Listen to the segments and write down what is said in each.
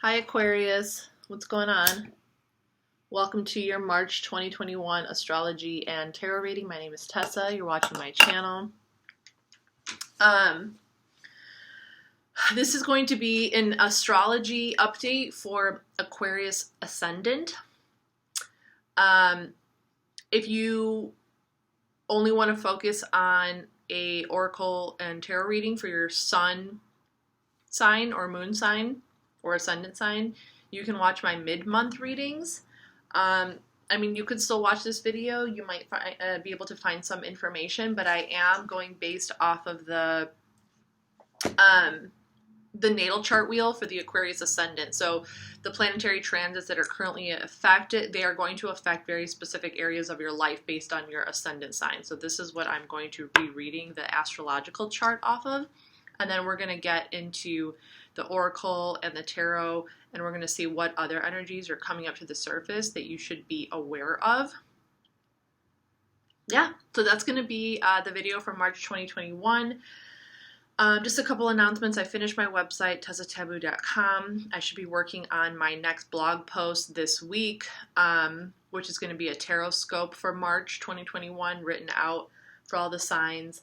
Hi Aquarius, what's going on? Welcome to your March 2021 astrology and tarot reading. My name is Tessa. You're watching my channel. This is going to be an astrology update for Aquarius ascendant. If you only want to focus on a oracle and tarot reading for your sun sign or moon sign or ascendant sign, you can watch my mid-month readings. I mean, you could still watch this video. You might be able to find some information, but I am going based off of the natal chart wheel for the Aquarius ascendant. So the planetary transits that are currently affected, they are going to affect very specific areas of your life based on your ascendant sign. So this is what I'm going to be reading the astrological chart off of. And then we're going to get into the oracle and the tarot, and we're going to see what other energies are coming up to the surface that you should be aware of. Yeah, so that's going to be the video for March 2021. Just a couple announcements. I finished my website, TESAtaboo.com. I should be working on my next blog post this week, which is going to be a tarot scope for March 2021, written out for all the signs.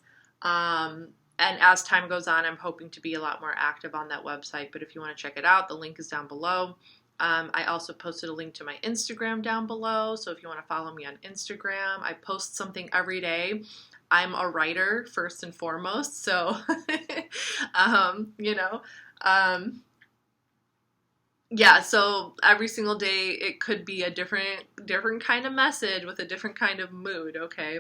And as time goes on, I'm hoping to be a lot more active on that website. But if you want to check it out, the link is down below. I also posted a link to my Instagram down below. So if you want to follow me on Instagram, I post something every day. I'm a writer first and foremost. So, yeah, so every single day it could be a different kind of message with a different kind of mood. Okay.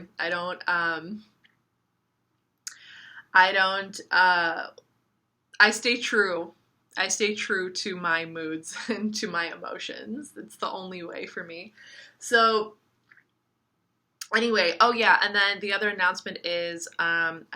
I stay true. I stay true to my moods and to my emotions. It's the only way for me. So anyway, oh yeah, and then the other announcement is I'm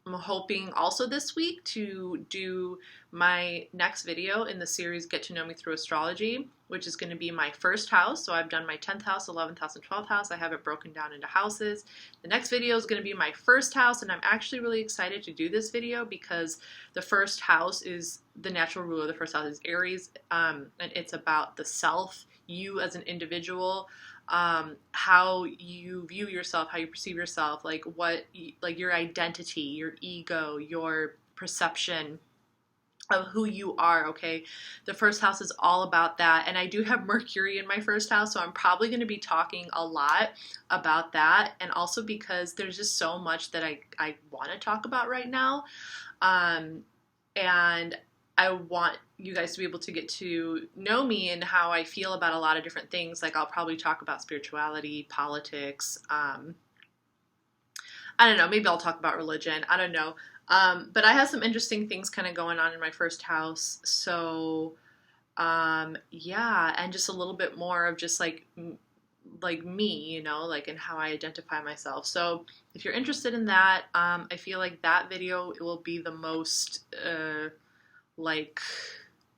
hoping also this week to do my next video in the series Get to Know Me Through Astrology, which is going to be my first house. So I've done my 10th house, 11th house, and 12th house. I have it broken down into houses. The next video is going to be my first house, and I'm actually really excited to do this video because the first house is the natural ruler. The first house is Aries, and it's about the self, you as an individual, how you view yourself, how you perceive yourself, like your identity, your ego, your perception of who you are. Okay, the first house is all about that, and I do have Mercury in my first house, so I'm probably going to be talking a lot about that, and also because there's just so much that I want to talk about right now, and I want you guys to be able to get to know me and how I feel about a lot of different things. Like I'll probably talk about spirituality, politics, I don't know, maybe I'll talk about religion, I don't know. But I have some interesting things kind of going on in my first house. So, yeah, and just a little bit more of just like me, like in how I identify myself. So if you're interested in that, I feel like that video will be the most, the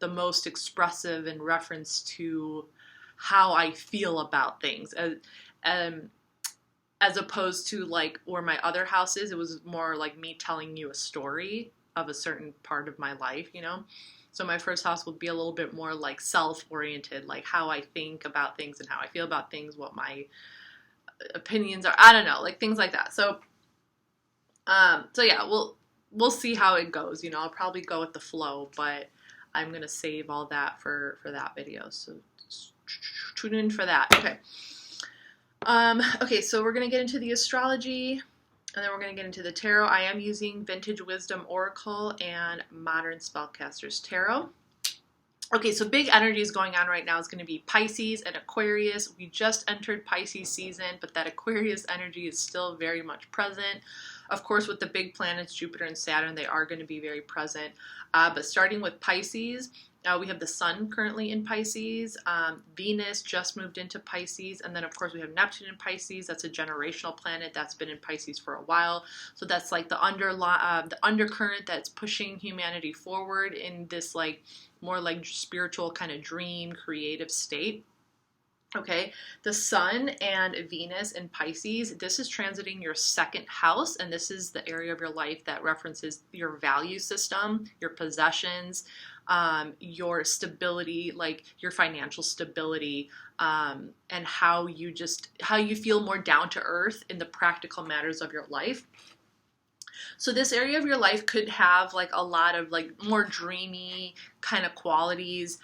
most expressive in reference to how I feel about things. As opposed to where my other house is, it was more like me telling you a story of a certain part of my life, So my first house would be a little bit more like self-oriented, like how I think about things and how I feel about things, what my opinions are, I don't know, like things like that. So, yeah, we'll see how it goes, I'll probably go with the flow, but I'm going to save all that for that video. So tune in for that. Okay. Okay, so we're going to get into the astrology, and then we're going to get into the tarot. I am using Vintage Wisdom Oracle and Modern Spellcasters Tarot. Okay, so big energies going on right now is going to be Pisces and Aquarius. We just entered Pisces season, but that Aquarius energy is still very much present. Of course, with the big planets, Jupiter and Saturn, they are going to be very present. But starting with Pisces, we have the Sun currently in Pisces. Venus just moved into Pisces. And then, of course, we have Neptune in Pisces. That's a generational planet that's been in Pisces for a while. So that's like the undercurrent that's pushing humanity forward in this more spiritual kind of dream, creative state. Okay, the Sun and Venus in Pisces, this is transiting your second house, and this is the area of your life that references your value system, your possessions, your stability, like your financial stability, and how you feel more down to earth in the practical matters of your life. So this area of your life could have like a lot of like more dreamy kind of qualities.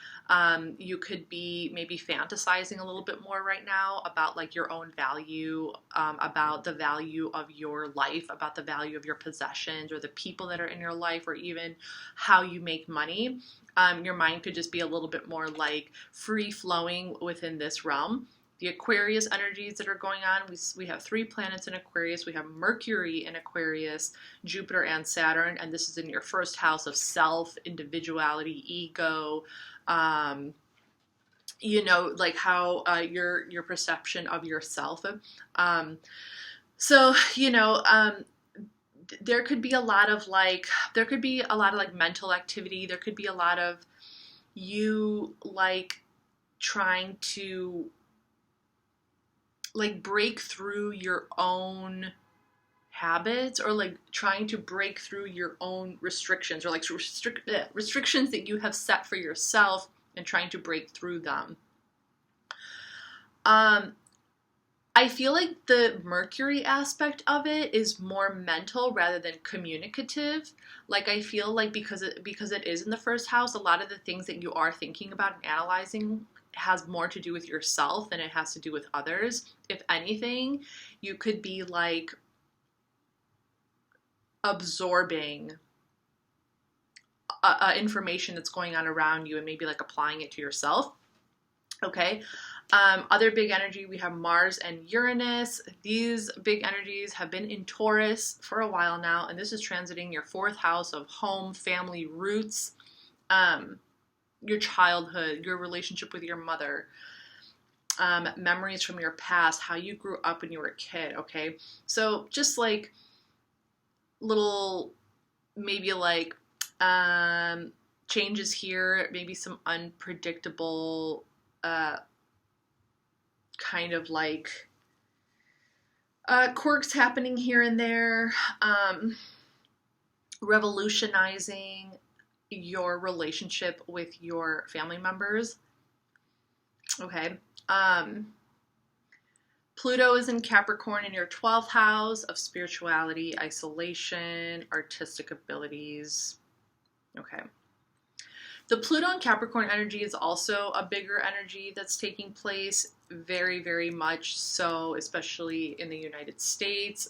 You could be maybe fantasizing a little bit more right now about like your own value, about the value of your life, about the value of your possessions or the people that are in your life, or even how you make money. Your mind could just be a little bit more like free flowing within this realm. The Aquarius energies that are going on, we have 3 planets in Aquarius. We have Mercury in Aquarius, Jupiter and Saturn, and this is in your first house of self, individuality, ego, like how your perception of yourself. There could be a lot of like mental activity. There could be a lot of you like trying to like break through your own habits, or like trying to break through your own restrictions, or like restrictions that you have set for yourself and trying to break through them. I feel like the Mercury aspect of it is more mental rather than communicative. Like I feel like because it is in the first house, a lot of the things that you are thinking about and analyzing has more to do with yourself than it has to do with others. If anything, you could be like absorbing information that's going on around you and maybe like applying it to yourself. Okay. Other big energy, we have Mars and Uranus. These big energies have been in Taurus for a while now, and this is transiting your 4th house of home, family, roots, your childhood, your relationship with your mother, memories from your past, how you grew up when you were a kid, okay? So just like little, maybe like changes here, maybe some unpredictable kind of like quirks happening here and there, revolutionizing your relationship with your family members. Okay. Pluto is in Capricorn in your 12th house of spirituality, isolation, artistic abilities. Okay. The Pluto and Capricorn energy is also a bigger energy that's taking place, very, very much so, especially in the United States.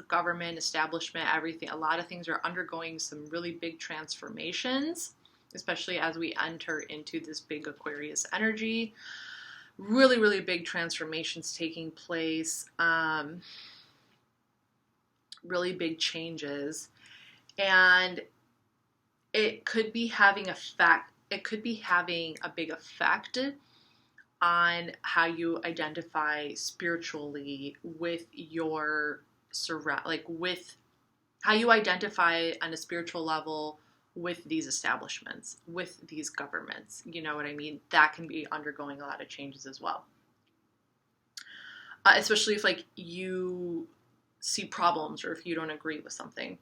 Government, establishment, everything, a lot of things are undergoing some really big transformations, especially as we enter into this big Aquarius energy. Really, really big transformations taking place, really big changes, and it could be having a big effect on how you identify spiritually with your with how you identify on a spiritual level with these establishments, with these governments. You know what I mean? That can be undergoing a lot of changes as well. Especially if like you see problems or if you don't agree with something.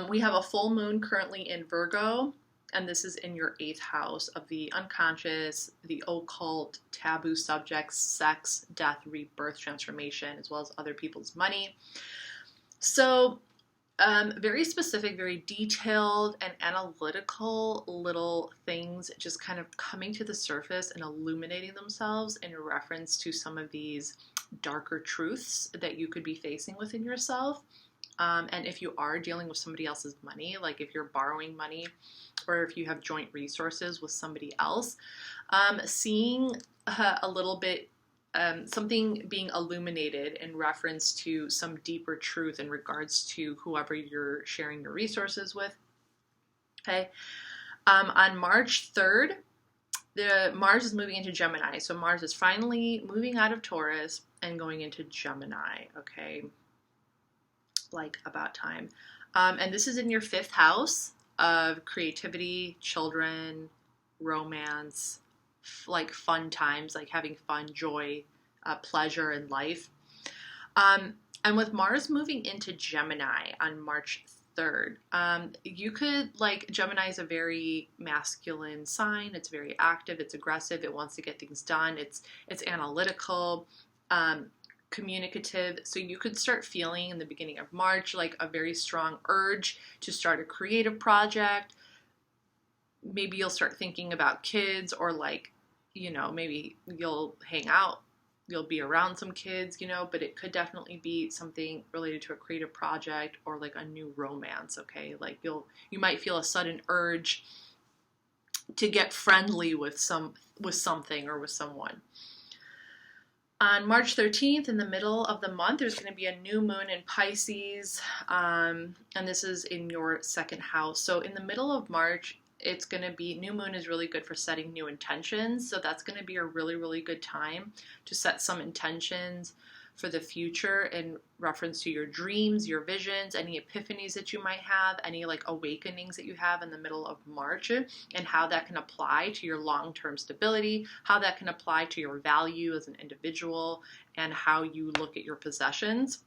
We have a full moon currently in Virgo, and this is in your 8th house of the unconscious, the occult, taboo subjects, sex, death, rebirth, transformation, as well as other people's money. So very specific, very detailed and analytical little things just kind of coming to the surface and illuminating themselves in reference to some of these darker truths that you could be facing within yourself. And if you are dealing with somebody else's money, like if you're borrowing money or if you have joint resources with somebody else, seeing a little bit, something being illuminated in reference to some deeper truth in regards to whoever you're sharing your resources with. Okay. On March 3rd, Mars is moving into Gemini. So Mars is finally moving out of Taurus and going into Gemini. Okay. Like about time. And this is in your 5th house of creativity, children, romance, like fun times, like having fun, joy, pleasure in life. And with Mars moving into Gemini on March 3rd. You could, like, Gemini is a very masculine sign. It's very active. It's aggressive. It wants to get things done. It's analytical, communicative. So you could start feeling in the beginning of March like a very strong urge to start a creative project. Maybe you'll start thinking about kids, or like, you know, maybe you'll hang out, you'll be around some kids, you know, but it could definitely be something related to a creative project or like a new romance, okay? Like you might feel a sudden urge to get friendly with something or with someone. On March 13th, in the middle of the month, there's going to be a new moon in Pisces, and this is in your 2nd house. So in the middle of March, it's going to be, new moon is really good for setting new intentions. So that's going to be a really, really good time to set some intentions for the future in reference to your dreams, your visions, any epiphanies that you might have, any like awakenings that you have in the middle of March, and how that can apply to your long-term stability, how that can apply to your value as an individual, and how you look at your possessions.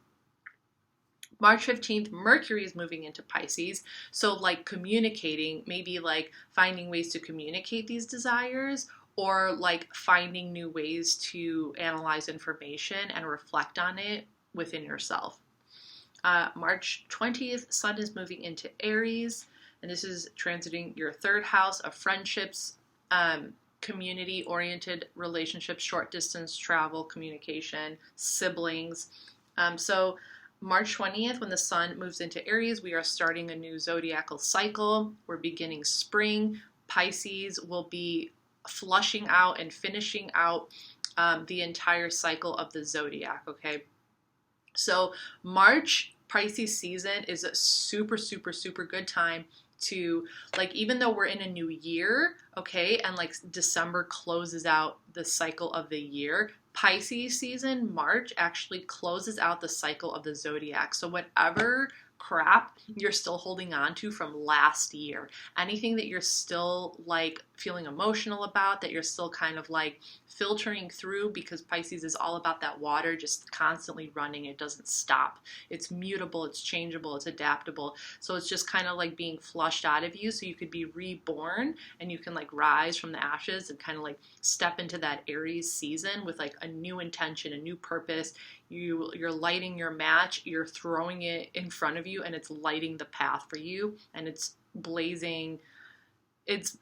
March 15th, Mercury is moving into Pisces. So like communicating, maybe like finding ways to communicate these desires, or like finding new ways to analyze information and reflect on it within yourself. March 20th, Sun is moving into Aries, and this is transiting your 3rd house of friendships, community-oriented relationships, short distance travel, communication, siblings. So March 20th, when the Sun moves into Aries, we are starting a new zodiacal cycle. We're beginning spring. Pisces will be flushing out and finishing out the entire cycle of the zodiac, okay? So March Pisces season is a super, super, super good time to, like, even though we're in a new year, okay, and like December closes out the cycle of the year, Pisces season, March, actually closes out the cycle of the zodiac. So whatever crap you're still holding on to from last year, anything that you're still like feeling emotional about, that you're still kind of like filtering through, because Pisces is all about that water just constantly running. It doesn't stop. It's mutable, it's changeable, it's adaptable. So it's just kind of like being flushed out of you, so you could be reborn and you can like rise from the ashes and kind of like step into that Aries season with like a new intention, a new purpose. You're lighting your match, you're throwing it in front of you, and it's lighting the path for you, and it's blazing. It's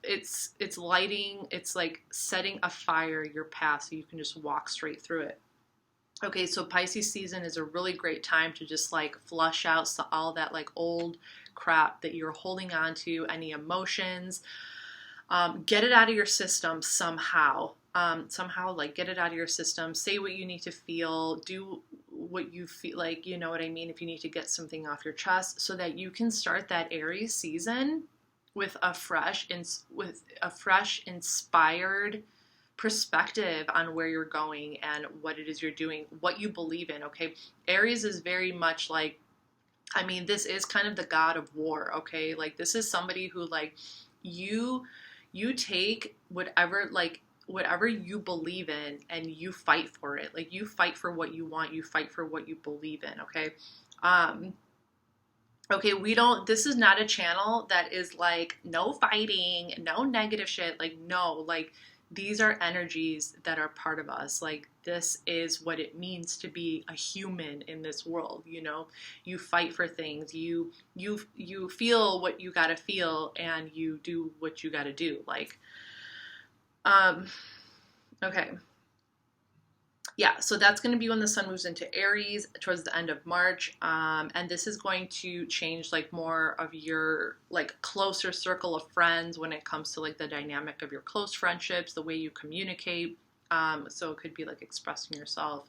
lighting, it's like setting afire your path so you can just walk straight through it. Okay, so Pisces season is a really great time to just like flush out all that like old crap that you're holding on to, any emotions. Get it out of your system somehow. Somehow like get it out of your system. Say what you need to feel. Do what you feel like, you know what I mean? If you need to get something off your chest, so that you can start that Aries season with a fresh, inspired perspective on where you're going and what it is you're doing, what you believe in, okay? Aries is very much like, I mean, this is kind of the god of war, okay? Like, this is somebody who, like, you take whatever you believe in and you fight for it. Like, you fight for what you want, you fight for what you believe in, okay? Okay, this is not a channel that is like, no fighting, no negative shit. Like, no, like, these are energies that are part of us. Like, this is what it means to be a human in this world, you know? You fight for things, you feel what you gotta feel, and you do what you gotta do. Like, okay. Yeah, so that's going to be when the Sun moves into Aries towards the end of March. And this is going to change like more of your like closer circle of friends when it comes to like the dynamic of your close friendships, the way you communicate. So it could be like expressing yourself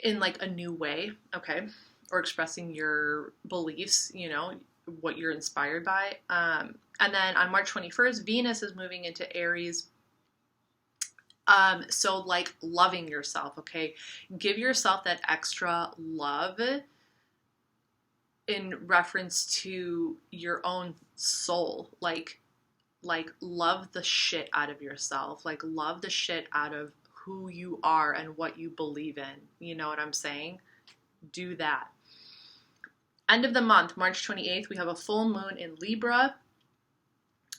in like a new way, okay? Or expressing your beliefs, you know, what you're inspired by. And then on March 21st, Venus is moving into Aries. So like loving yourself, okay? Give yourself that extra love in reference to your own soul. Like love the shit out of yourself. Like, love the shit out of who you are and what you believe in. You know what I'm saying? Do that. End of the month, March 28th, we have a full moon in Libra.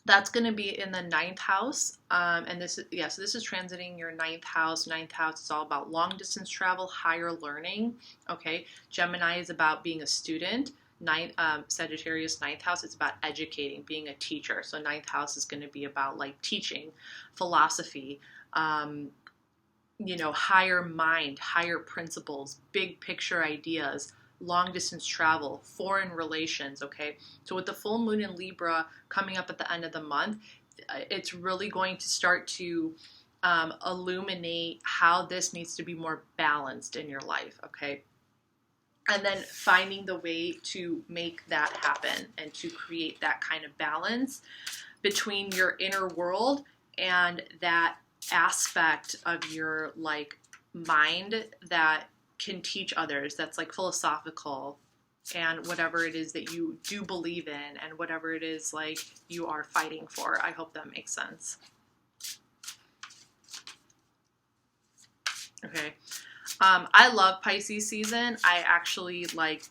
That's going to be in the 9th house. And this is, yeah, so this is transiting your 9th house. 9th house is all about long distance travel, higher learning. Okay. Gemini is about being a student. Sagittarius 9th house, it's about educating, being a teacher. So 9th house is going to be about like teaching, philosophy, you know, higher mind, higher principles, big picture ideas, long distance travel, foreign relations, okay? So with the full moon in Libra coming up at the end of the month, it's really going to start to illuminate how this needs to be more balanced in your life, okay? And then finding the way to make that happen and to create that kind of balance between your inner world and that aspect of your like mind that can teach others, that's like philosophical, and whatever it is that you do believe in and whatever it is like you are fighting for. I hope that makes sense. Okay. I love Pisces season. I actually like,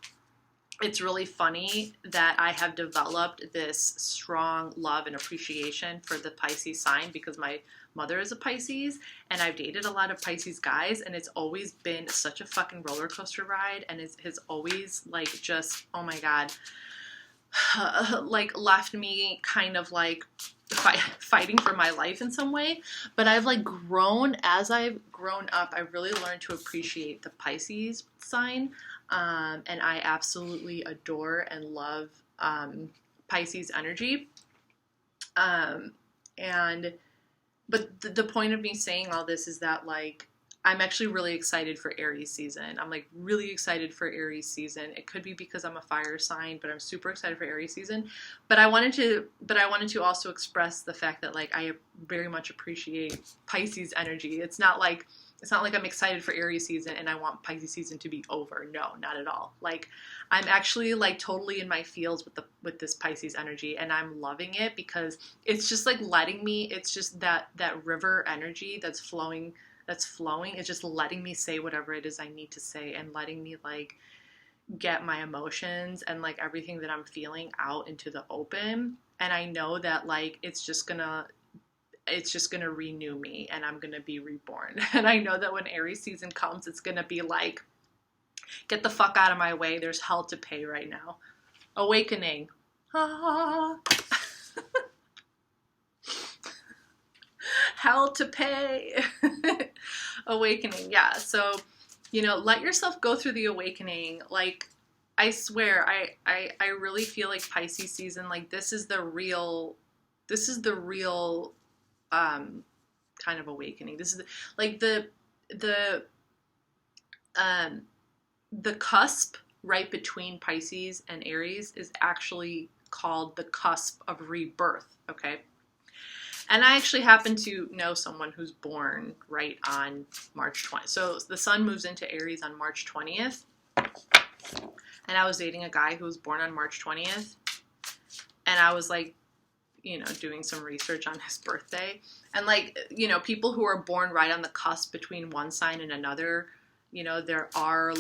it's really funny that I have developed this strong love and appreciation for the Pisces sign because my mother is a Pisces and I've dated a lot of Pisces guys, and it's always been such a fucking roller coaster ride, and it has always like just, oh my God, like left me kind of like fighting for my life in some way. But I've like grown, as I've grown up, I really learned to appreciate the Pisces sign. And I absolutely adore and love Pisces energy. But the point of me saying all this is that like, I'm actually really excited for Aries season. I'm like really excited for Aries season. It could be because I'm a fire sign, but I'm super excited for Aries season. But I wanted to also express the fact that like I very much appreciate Pisces energy. It's not like I'm excited for Aries season and I want Pisces season to be over. No, not at all. Like I'm actually like totally in my feels with this Pisces energy, and I'm loving it because it's just like letting me, it's just that river energy that's flowing. It's just letting me say whatever it is I need to say and letting me like get my emotions and like everything that I'm feeling out into the open. And I know that like it's just gonna renew me and I'm gonna be reborn. And I know that when Aries season comes, it's gonna be like, get the fuck out of my way. There's hell to pay right now. Awakening. Hell to pay. Awakening. Yeah. So, you know, let yourself go through the awakening. Like, I swear, I really feel like Pisces season, like this is the real kind of awakening. This is like the cusp right between Pisces and Aries is actually called the cusp of rebirth. Okay. And I actually happen to know someone who's born right on March 20th. So the sun moves into Aries on March 20th. And I was dating a guy who was born on March 20th. And I was like, you know, doing some research on his birthday. And like, you know, people who are born right on the cusp between one sign and another, you know, there are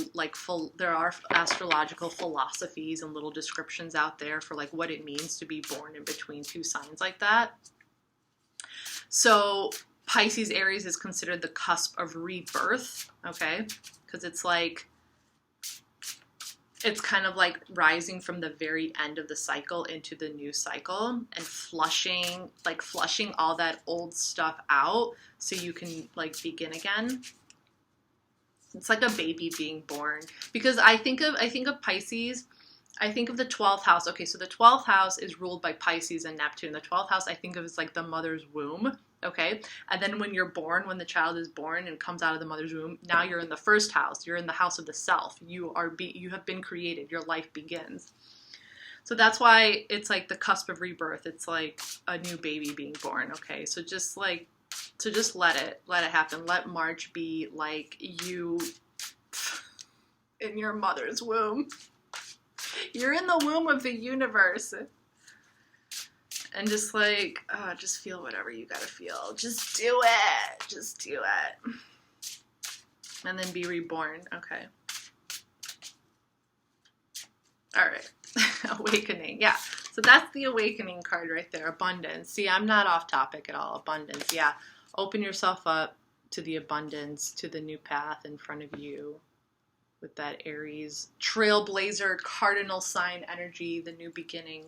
astrological philosophies and little descriptions out there for like what it means to be born in between two signs like that. So Pisces Aries is considered the cusp of rebirth, okay? Because it's like, it's kind of like rising from the very end of the cycle into the new cycle and flushing all that old stuff out so you can like begin again. It's like a baby being born. Because I think of Pisces, I think of the 12th house. Okay, so the 12th house is ruled by Pisces and Neptune. The 12th house I think of as like the mother's womb, okay? And then when you're born, when the child is born and comes out of the mother's womb, now you're in the first house. You're in the house of the self. You have been created. Your life begins. So that's why it's like the cusp of rebirth. It's like a new baby being born, okay? So just let it happen. Let March be like you in your mother's womb. You're in the womb of the universe. And just like, just feel whatever you gotta feel. Just do it. Just do it. And then be reborn. Okay. All right. Awakening. Yeah. So that's the awakening card right there. Abundance. See, I'm not off topic at all. Abundance. Yeah. Open yourself up to the abundance, to the new path in front of you with that Aries trailblazer cardinal sign energy, the new beginning.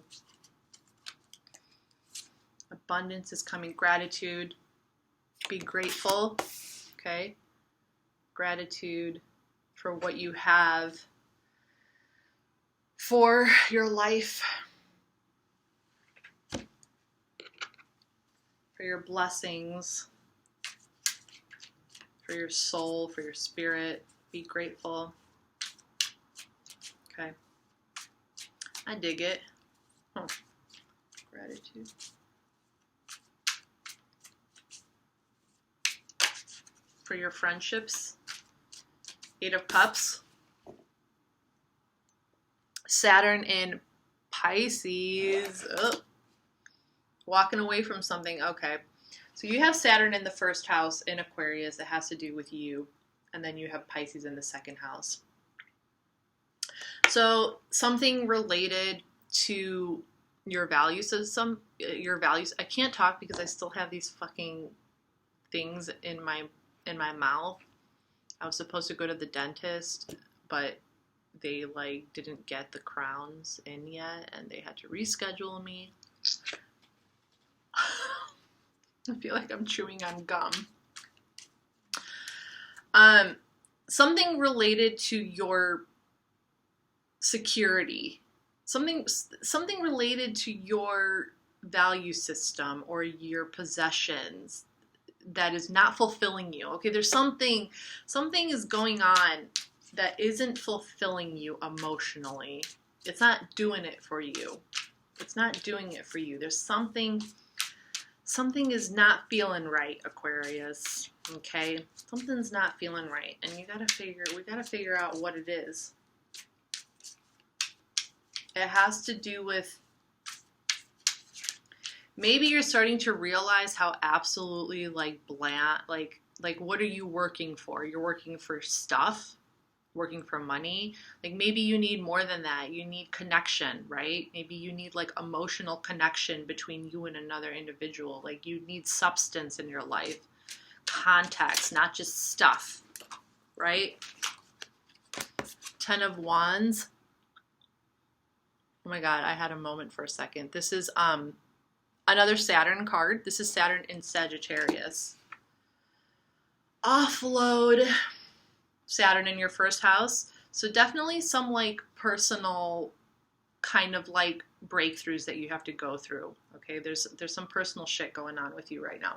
Abundance is coming. Gratitude. Be grateful. Okay. Gratitude for what you have, for your life, for your blessings, for your soul, for your spirit. Be grateful. Okay. I dig it. Huh. Gratitude. For your friendships. 8 of Cups. Saturn in Pisces. Oh. Walking away from something. Okay. So you have Saturn in the first house in Aquarius. It has to do with you. And then you have Pisces in the second house. So something related to your values. So your values. I can't talk because I still have these fucking things in my mouth. I was supposed to go to the dentist, but they like didn't get the crowns in yet and they had to reschedule me. I feel like I'm chewing on gum. Something related to your security. Something related to your value system or your possessions that is not fulfilling you. Okay, there's something is going on that isn't fulfilling you emotionally. It's not doing it for you. It's not doing it for you. There's something is not feeling right, Aquarius. Okay? Something's not feeling right. And we gotta figure out what it is. It has to do with maybe you're starting to realize how absolutely like bland, like what are you working for? You're working for stuff, working for money. Like maybe you need more than that. You need connection, right? Maybe you need like emotional connection between you and another individual. Like you need substance in your life, context, not just stuff, right? 10 of Wands. Oh my God, I had a moment for a second. This is another Saturn card. This is Saturn in Sagittarius. Offload. Saturn in your first house. So definitely some like personal kind of like breakthroughs that you have to go through. Okay, there's some personal shit going on with you right now.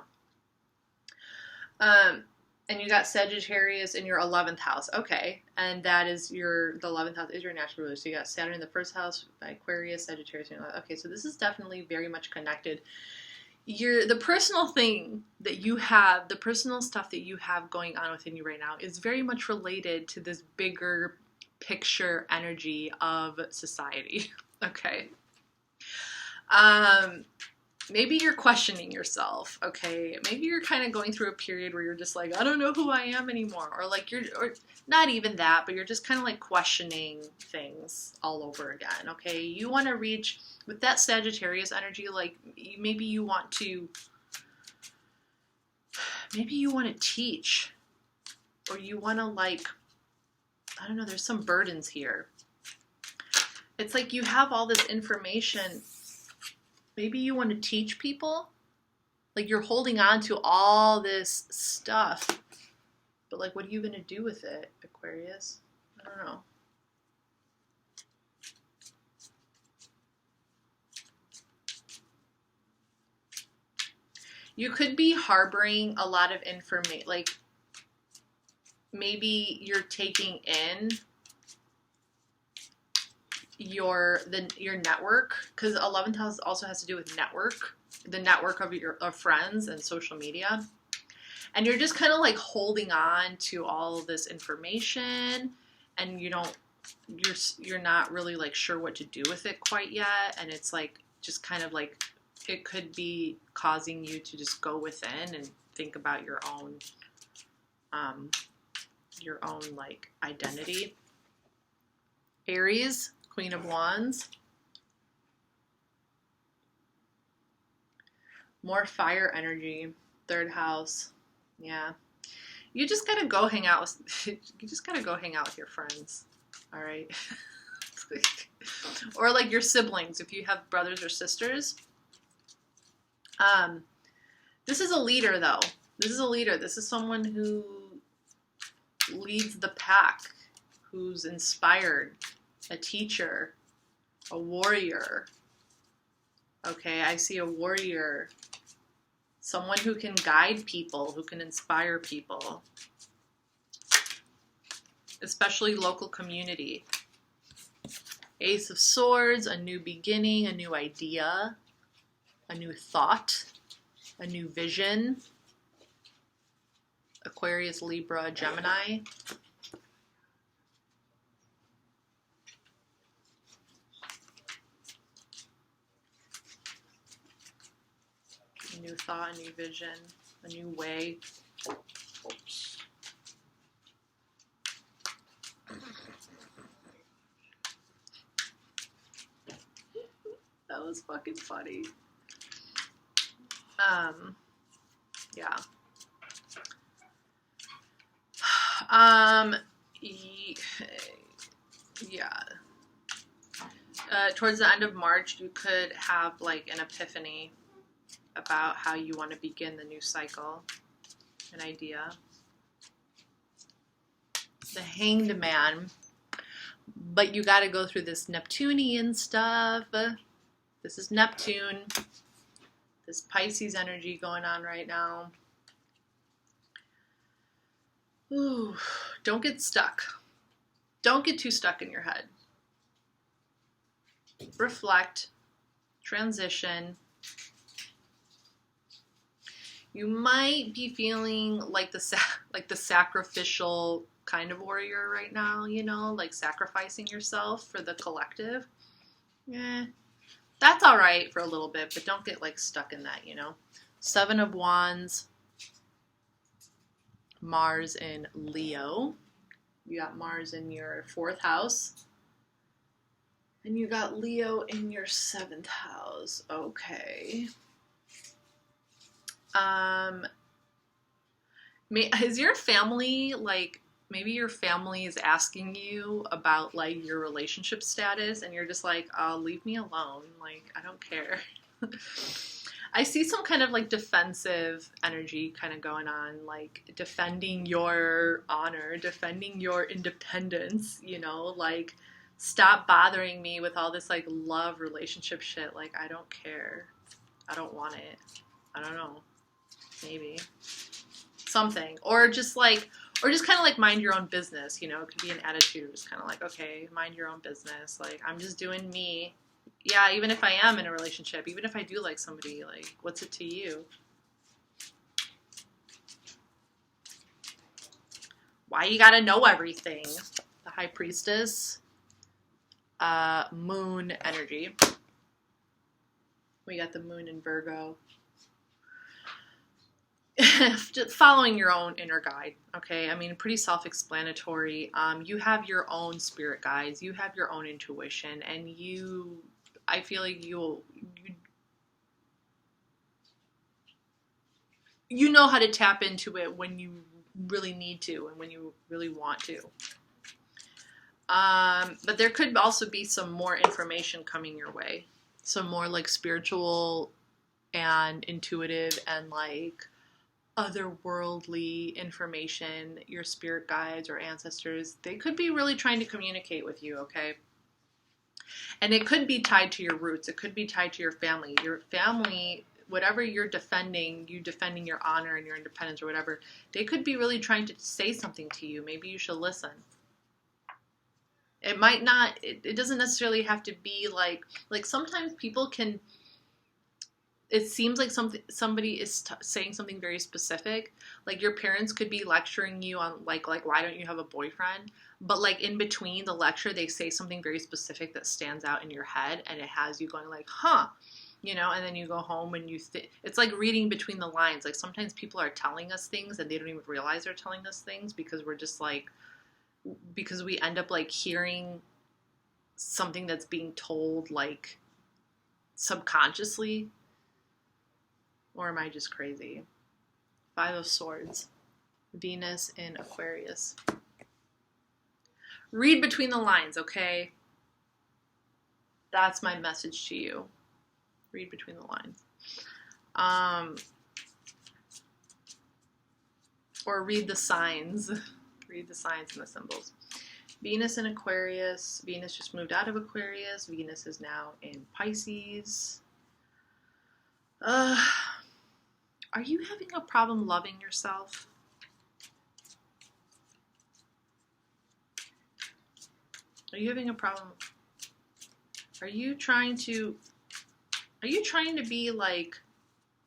And you got Sagittarius in your 11th house. Okay, and that is the 11th house is your natural ruler. So you got Saturn in the first house, Aquarius, Sagittarius. Okay, so this is definitely very much connected. The personal thing that you have, the personal stuff that you have going on within you right now is very much related to this bigger picture energy of society. Okay. Maybe you're questioning yourself, okay? Maybe you're kind of going through a period where you're just like, I don't know who I am anymore. Or like or not even that, but you're just kind of like questioning things all over again, okay? You want to reach, with that Sagittarius energy, like maybe you want to teach. Or you want to like, I don't know, there's some burdens here. It's like you have all this information. Maybe you want to teach people. Like you're holding on to all this stuff. But like, what are you going to do with it, Aquarius? I don't know. You could be harboring a lot of information. Like maybe you're taking in your network, because 11th house also has to do with network, the network of friends and social media, and you're just kind of like holding on to all of this information, and you're not really like sure what to do with it quite yet, and it's like just kind of like it could be causing you to just go within and think about your own like identity. Aries, Queen of Wands. More fire energy. Third house. Yeah. You just gotta go hang out with, you just gotta go hang out with your friends. All right. Or like your siblings, if you have brothers or sisters. This is a leader though. This is a leader. This is someone who leads the pack, who's inspired, a teacher, a warrior. Okay, I see a warrior. Someone who can guide people, who can inspire people. Especially local community. Ace of Swords, a new beginning, a new idea, a new thought, a new vision. Aquarius, Libra, Gemini. A new thought, a new vision, a new way. Oops. That was fucking funny. Yeah. Yeah. Towards the end of March, you could have like an epiphany about how you want to begin the new cycle. An idea. The Hanged Man. But you got to go through this Neptunian stuff. This is Neptune. This Pisces energy going on right now. Ooh, don't get stuck. Don't get too stuck in your head. Reflect. Transition. You might be feeling like the sacrificial kind of warrior right now, you know, like sacrificing yourself for the collective. Yeah. That's all right for a little bit, but don't get like stuck in that, you know. Seven of Wands. Mars in Leo. You got Mars in your 4th house. And you got Leo in your 7th house. Okay. Is your family like, maybe your family is asking you about like your relationship status and you're just like, oh, leave me alone. Like, I don't care. I see some kind of like defensive energy kind of going on, like defending your honor, defending your independence, you know, like stop bothering me with all this like love relationship shit. Like, I don't care. I don't want it. I don't know. Maybe. Something. Or just kind of like mind your own business, you know, it could be an attitude, just kind of like, okay, mind your own business. Like, I'm just doing me. Yeah, even if I am in a relationship, even if I do like somebody, like, what's it to you? Why you gotta know everything? The High Priestess. Moon energy. We got the moon in Virgo. Just following your own inner guide, okay? I mean, pretty self-explanatory. You have your own spirit guides. You have your own intuition. And I feel like you know how to tap into it when you really need to and when you really want to. But there could also be some more information coming your way. Some more like spiritual and intuitive and like otherworldly information. Your spirit guides or ancestors, they could be really trying to communicate with you, okay? And it could be tied to your roots. It could be tied to your family. Your family, whatever you're defending, you defending your honor and your independence or whatever, they could be really trying to say something to you. Maybe you should listen. It might not, it doesn't necessarily have to be like sometimes people can, it seems like somebody is saying something very specific. Like your parents could be lecturing you on like why don't you have a boyfriend? But like in between the lecture, they say something very specific that stands out in your head, and it has you going like, huh, you know. And then you go home and it's like reading between the lines. Like sometimes people are telling us things and they don't even realize they're telling us things because we end up like hearing something that's being told like subconsciously? Or am I just crazy? Five of Swords. Venus in Aquarius. Read between the lines, okay? That's my message to you. Read between the lines. Or read the signs. Read the signs and the symbols. Venus in Aquarius. Venus just moved out of Aquarius. Venus is now in Pisces. Are you having a problem loving yourself? Are you having a problem? Are you trying to be like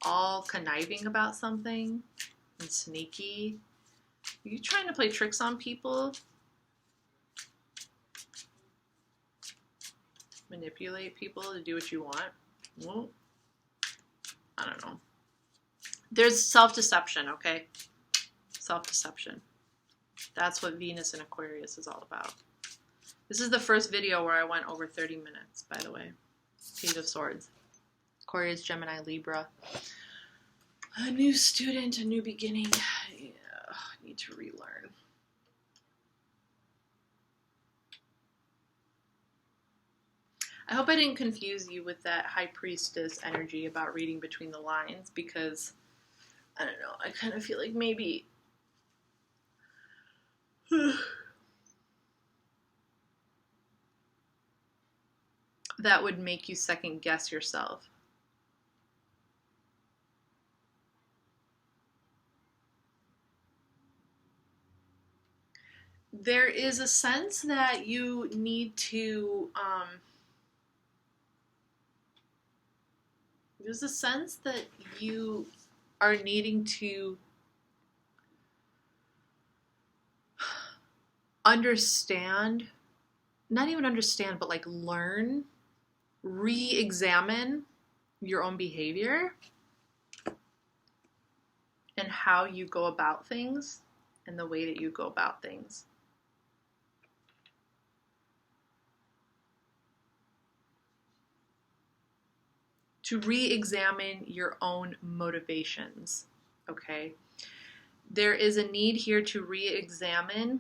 all conniving about something and sneaky? Are you trying to play tricks on people? Manipulate people to do what you want? Well, I don't know. There's self-deception, okay? Self-deception. That's what Venus in Aquarius is all about. This is the first video where I went over 30 minutes, by the way. Page of Swords. Aquarius, Gemini, Libra. A new student, a new beginning. Yeah, I need to relearn. I hope I didn't confuse you with that High Priestess energy about reading between the lines, because, I don't know, I kind of feel like maybe... that would make you second guess yourself. There is a sense that you need to, there's a sense that you are needing to understand, not even understand, but like learn, re-examine your own behavior and how you go about things and the way that you go about things. To re-examine your own motivations, okay? There is a need here to re-examine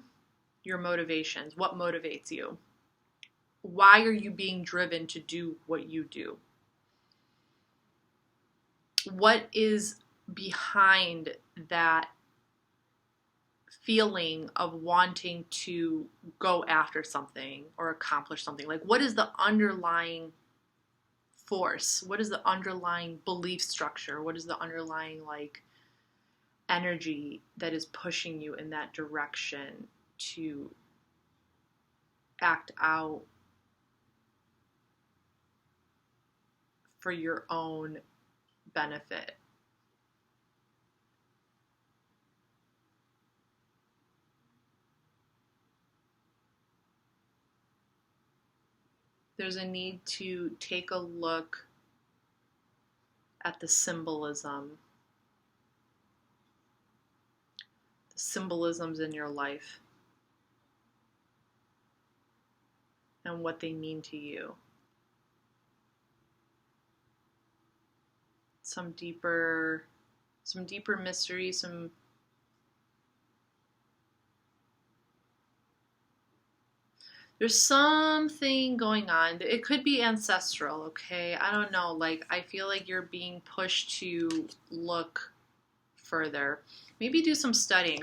your motivations. What motivates you? Why are you being driven to do what you do? What is behind that feeling of wanting to go after something or accomplish something? Like, what is the underlying force? What is the underlying belief structure? What is the underlying like energy that is pushing you in that direction to act out for your own benefit? There's a need to take a look at the symbolism, the symbolisms in your life and what they mean to you. Some deeper mystery, there's something going on. It could be ancestral, okay? I don't know. Like, I feel like you're being pushed to look further. Maybe do some studying.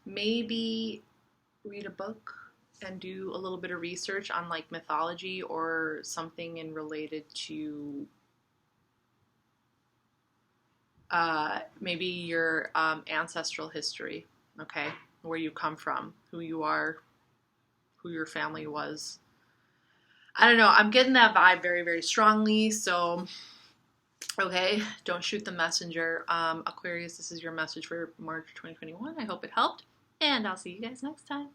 Maybe read a book and do a little bit of research on like mythology or something in related to maybe your ancestral history, okay? Where you come from, who you are, who your family was. I don't know. I'm getting that vibe very, very strongly. So, okay, don't shoot the messenger. Aquarius, this is your message for March 2021. I hope it helped. And I'll see you guys next time.